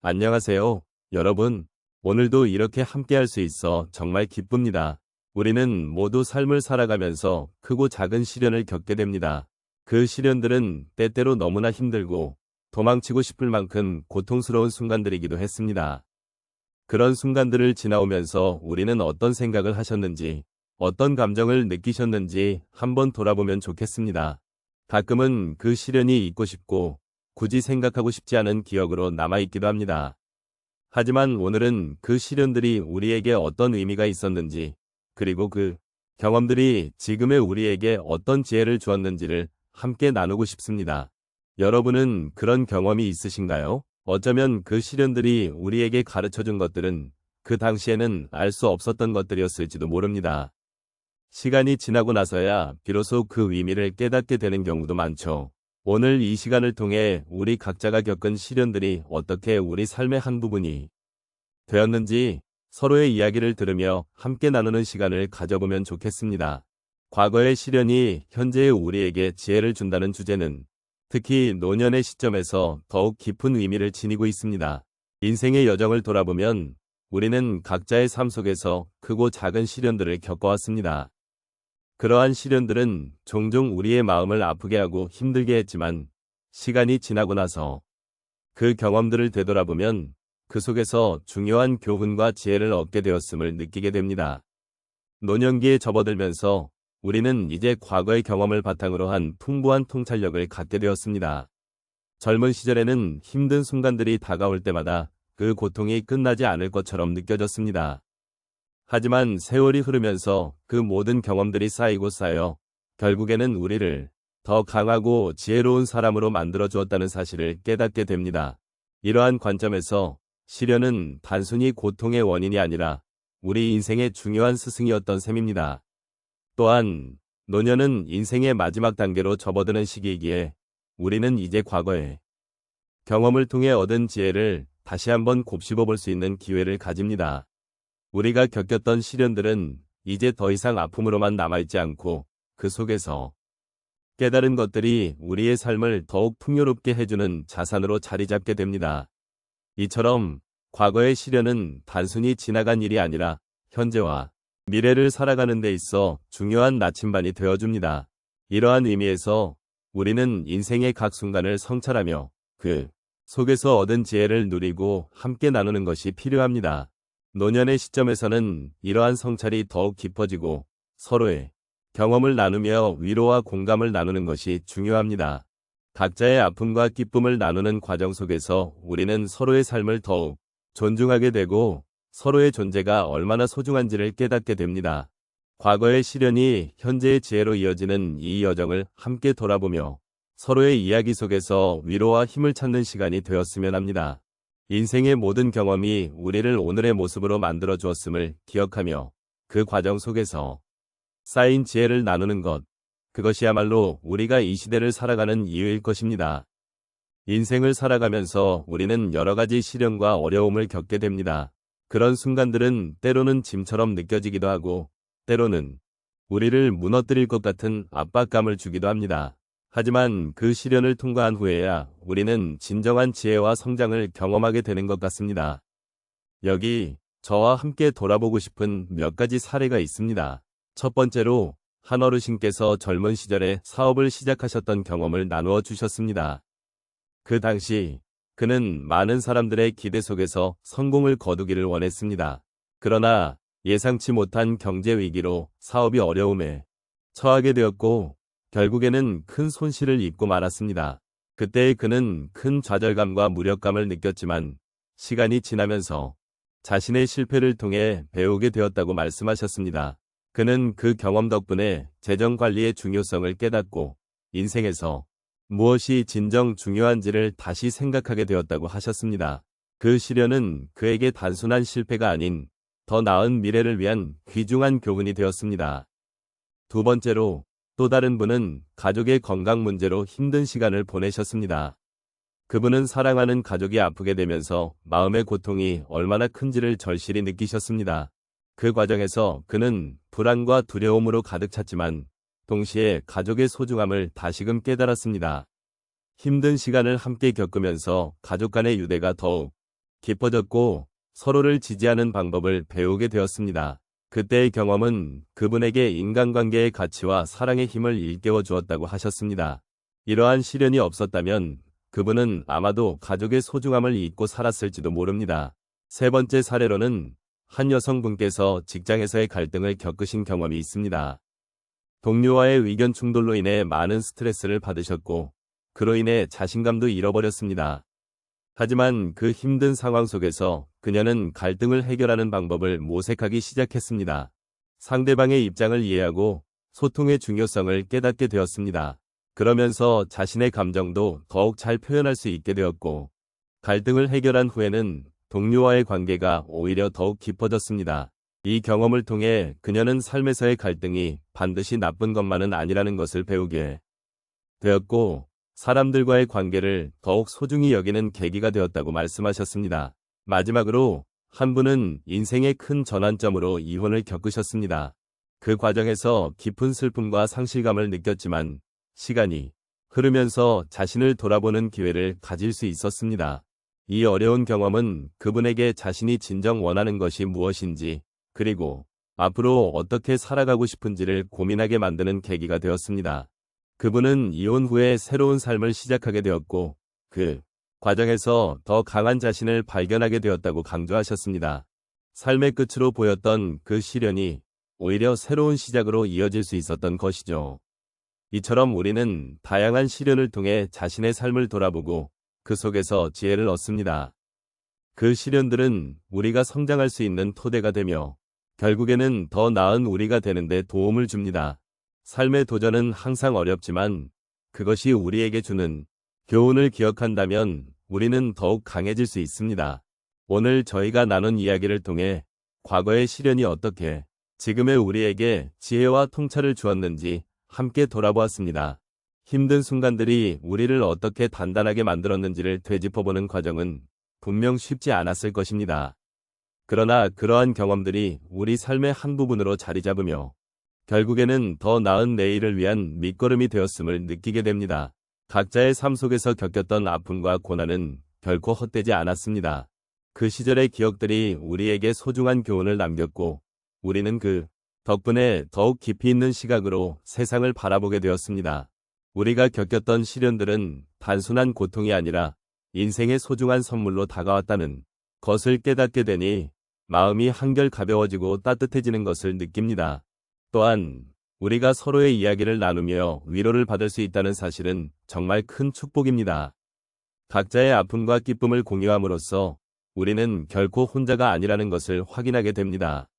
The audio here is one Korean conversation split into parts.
안녕하세요, 여러분. 오늘도 이렇게 함께할 수 있어 정말 기쁩니다. 우리는 모두 삶을 살아가면서 크고 작은 시련을 겪게 됩니다. 그 시련들은 때때로 너무나 힘들고 도망치고 싶을 만큼 고통스러운 순간들이기도 했습니다. 그런 순간들을 지나오면서 우리는 어떤 생각을 하셨는지, 어떤 감정을 느끼셨는지 한번 돌아보면 좋겠습니다. 가끔은 그 시련이 잊고 싶고 굳이 생각하고 싶지 않은 기억으로 남아있기도 합니다. 하지만 오늘은 그 시련들이 우리에게 어떤 의미가 있었는지, 그리고 그 경험들이 지금의 우리에게 어떤 지혜를 주었는지를 함께 나누고 싶습니다. 여러분은 그런 경험이 있으신가요? 어쩌면 그 시련들이 우리에게 가르쳐준 것들은 그 당시에는 알 수 없었던 것들이었을지도 모릅니다. 시간이 지나고 나서야 비로소 그 의미를 깨닫게 되는 경우도 많죠. 오늘 이 시간을 통해 우리 각자가 겪은 시련들이 어떻게 우리 삶의 한 부분이 되었는지 서로의 이야기를 들으며 함께 나누는 시간을 가져보면 좋겠습니다. 과거의 시련이 현재의 우리에게 지혜를 준다는 주제는 특히 노년의 시점에서 더욱 깊은 의미를 지니고 있습니다. 인생의 여정을 돌아보면 우리는 각자의 삶 속에서 크고 작은 시련들을 겪어왔습니다. 그러한 시련들은 종종 우리의 마음을 아프게 하고 힘들게 했지만 시간이 지나고 나서 그 경험들을 되돌아보면 그 속에서 중요한 교훈과 지혜를 얻게 되었음을 느끼게 됩니다. 노년기에 접어들면서 우리는 이제 과거의 경험을 바탕으로 한 풍부한 통찰력을 갖게 되었습니다. 젊은 시절에는 힘든 순간들이 다가올 때마다 그 고통이 끝나지 않을 것처럼 느껴졌습니다. 하지만 세월이 흐르면서 그 모든 경험들이 쌓이고 쌓여 결국에는 우리를 더 강하고 지혜로운 사람으로 만들어 주었다는 사실을 깨닫게 됩니다. 이러한 관점에서 시련은 단순히 고통의 원인이 아니라 우리 인생의 중요한 스승이었던 셈입니다. 또한 노년은 인생의 마지막 단계로 접어드는 시기이기에 우리는 이제 과거의 경험을 통해 얻은 지혜를 다시 한번 곱씹어 볼 수 있는 기회를 가집니다. 우리가 겪었던 시련들은 이제 더 이상 아픔으로만 남아있지 않고 그 속에서 깨달은 것들이 우리의 삶을 더욱 풍요롭게 해주는 자산으로 자리 잡게 됩니다. 이처럼 과거의 시련은 단순히 지나간 일이 아니라 현재와 미래를 살아가는 데 있어 중요한 나침반이 되어줍니다. 이러한 의미에서 우리는 인생의 각 순간을 성찰하며 그 속에서 얻은 지혜를 누리고 함께 나누는 것이 필요합니다. 노년의 시점에서는 이러한 성찰이 더욱 깊어지고 서로의 경험을 나누며 위로와 공감을 나누는 것이 중요합니다. 각자의 아픔과 기쁨을 나누는 과정 속에서 우리는 서로의 삶을 더욱 존중하게 되고 서로의 존재가 얼마나 소중한지를 깨닫게 됩니다. 과거의 시련이 현재의 지혜로 이어지는 이 여정을 함께 돌아보며 서로의 이야기 속에서 위로와 힘을 찾는 시간이 되었으면 합니다. 인생의 모든 경험이 우리를 오늘의 모습으로 만들어 주었음을 기억하며 그 과정 속에서 쌓인 지혜를 나누는 것, 그것이야말로 우리가 이 시대를 살아가는 이유일 것입니다. 인생을 살아가면서 우리는 여러 가지 시련과 어려움을 겪게 됩니다. 그런 순간들은 때로는 짐처럼 느껴지기도 하고 때로는 우리를 무너뜨릴 것 같은 압박감을 주기도 합니다. 하지만 그 시련을 통과한 후에야 우리는 진정한 지혜와 성장을 경험하게 되는 것 같습니다. 여기 저와 함께 돌아보고 싶은 몇 가지 사례가 있습니다. 첫 번째로 한 어르신께서 젊은 시절에 사업을 시작하셨던 경험을 나누어 주셨습니다. 그 당시 그는 많은 사람들의 기대 속에서 성공을 거두기를 원했습니다. 그러나 예상치 못한 경제 위기로 사업이 어려움에 처하게 되었고 결국에는 큰 손실을 입고 말았습니다. 그때 그는 큰 좌절감과 무력감을 느꼈지만 시간이 지나면서 자신의 실패를 통해 배우게 되었다고 말씀하셨습니다. 그는 그 경험 덕분에 재정 관리의 중요성을 깨닫고 인생에서 무엇이 진정 중요한지를 다시 생각하게 되었다고 하셨습니다. 그 시련은 그에게 단순한 실패가 아닌 더 나은 미래를 위한 귀중한 교훈이 되었습니다. 두 번째로 또 다른 분은 가족의 건강 문제로 힘든 시간을 보내셨습니다. 그분은 사랑하는 가족이 아프게 되면서 마음의 고통이 얼마나 큰지를 절실히 느끼셨습니다. 그 과정에서 그는 불안과 두려움으로 가득 찼지만 동시에 가족의 소중함을 다시금 깨달았습니다. 힘든 시간을 함께 겪으면서 가족 간의 유대가 더욱 깊어졌고 서로를 지지하는 방법을 배우게 되었습니다. 그때의 경험은 그분에게 인간관계의 가치와 사랑의 힘을 일깨워 주었다고 하셨습니다. 이러한 시련이 없었다면 그분은 아마도 가족의 소중함을 잊고 살았을지도 모릅니다. 세 번째 사례로는 한 여성분께서 직장에서의 갈등을 겪으신 경험이 있습니다. 동료와의 의견 충돌로 인해 많은 스트레스를 받으셨고 그로 인해 자신감도 잃어버렸습니다. 하지만 그 힘든 상황 속에서 그녀는 갈등을 해결하는 방법을 모색하기 시작했습니다. 상대방의 입장을 이해하고 소통의 중요성을 깨닫게 되었습니다. 그러면서 자신의 감정도 더욱 잘 표현할 수 있게 되었고 갈등을 해결한 후에는 동료와의 관계가 오히려 더욱 깊어졌습니다. 이 경험을 통해 그녀는 삶에서의 갈등이 반드시 나쁜 것만은 아니라는 것을 배우게 되었고 사람들과의 관계를 더욱 소중히 여기는 계기가 되었다고 말씀하셨습니다. 마지막으로 한 분은 인생의 큰 전환점으로 이혼을 겪으셨습니다. 그 과정에서 깊은 슬픔과 상실감을 느꼈지만 시간이 흐르면서 자신을 돌아보는 기회를 가질 수 있었습니다. 이 어려운 경험은 그분에게 자신이 진정 원하는 것이 무엇인지 그리고 앞으로 어떻게 살아가고 싶은지를 고민하게 만드는 계기가 되었습니다. 그분은 이혼 후에 새로운 삶을 시작하게 되었고 그 과정에서 더 강한 자신을 발견하게 되었다고 강조하셨습니다. 삶의 끝으로 보였던 그 시련이 오히려 새로운 시작으로 이어질 수 있었던 것이죠. 이처럼 우리는 다양한 시련을 통해 자신의 삶을 돌아보고 그 속에서 지혜를 얻습니다. 그 시련들은 우리가 성장할 수 있는 토대가 되며 결국에는 더 나은 우리가 되는 데 도움을 줍니다. 삶의 도전은 항상 어렵지만 그것이 우리에게 주는 교훈을 기억한다면 우리는 더욱 강해질 수 있습니다. 오늘 저희가 나눈 이야기를 통해 과거의 시련이 어떻게 지금의 우리에게 지혜와 통찰을 주었는지 함께 돌아보았습니다. 힘든 순간들이 우리를 어떻게 단단하게 만들었는지를 되짚어보는 과정은 분명 쉽지 않았을 것입니다. 그러나 그러한 경험들이 우리 삶의 한 부분으로 자리 잡으며 결국에는 더 나은 내일을 위한 밑거름이 되었음을 느끼게 됩니다. 각자의 삶 속에서 겪었던 아픔과 고난은 결코 헛되지 않았습니다. 그 시절의 기억들이 우리에게 소중한 교훈을 남겼고 우리는 그 덕분에 더욱 깊이 있는 시각으로 세상을 바라보게 되었습니다. 우리가 겪었던 시련들은 단순한 고통이 아니라 인생의 소중한 선물로 다가왔다는 것을 깨닫게 되니 마음이 한결 가벼워지고 따뜻해지는 것을 느낍니다. 또한 우리가 서로의 이야기를 나누며 위로를 받을 수 있다는 사실은 정말 큰 축복입니다. 각자의 아픔과 기쁨을 공유함으로써 우리는 결코 혼자가 아니라는 것을 확인하게 됩니다.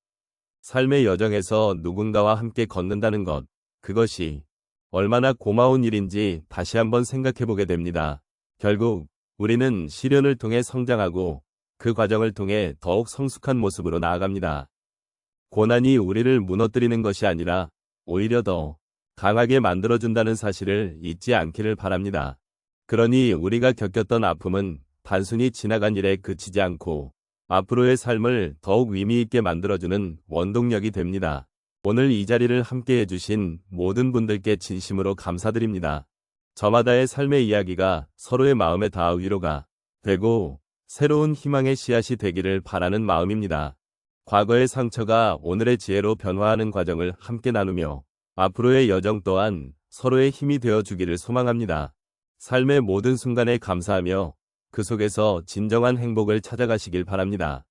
삶의 여정에서 누군가와 함께 걷는다는 것, 그것이 얼마나 고마운 일인지 다시 한번 생각해보게 됩니다. 결국 우리는 시련을 통해 성장하고 그 과정을 통해 더욱 성숙한 모습으로 나아갑니다. 고난이 우리를 무너뜨리는 것이 아니라 오히려 더 강하게 만들어준다는 사실을 잊지 않기를 바랍니다. 그러니 우리가 겪었던 아픔은 단순히 지나간 일에 그치지 않고 앞으로의 삶을 더욱 의미 있게 만들어주는 원동력이 됩니다. 오늘 이 자리를 함께 해주신 모든 분들께 진심으로 감사드립니다. 저마다의 삶의 이야기가 서로의 마음에 닿아 위로가 되고 새로운 희망의 씨앗이 되기를 바라는 마음입니다. 과거의 상처가 오늘의 지혜로 변화하는 과정을 함께 나누며 앞으로의 여정 또한 서로의 힘이 되어주기를 소망합니다. 삶의 모든 순간에 감사하며 그 속에서 진정한 행복을 찾아가시길 바랍니다.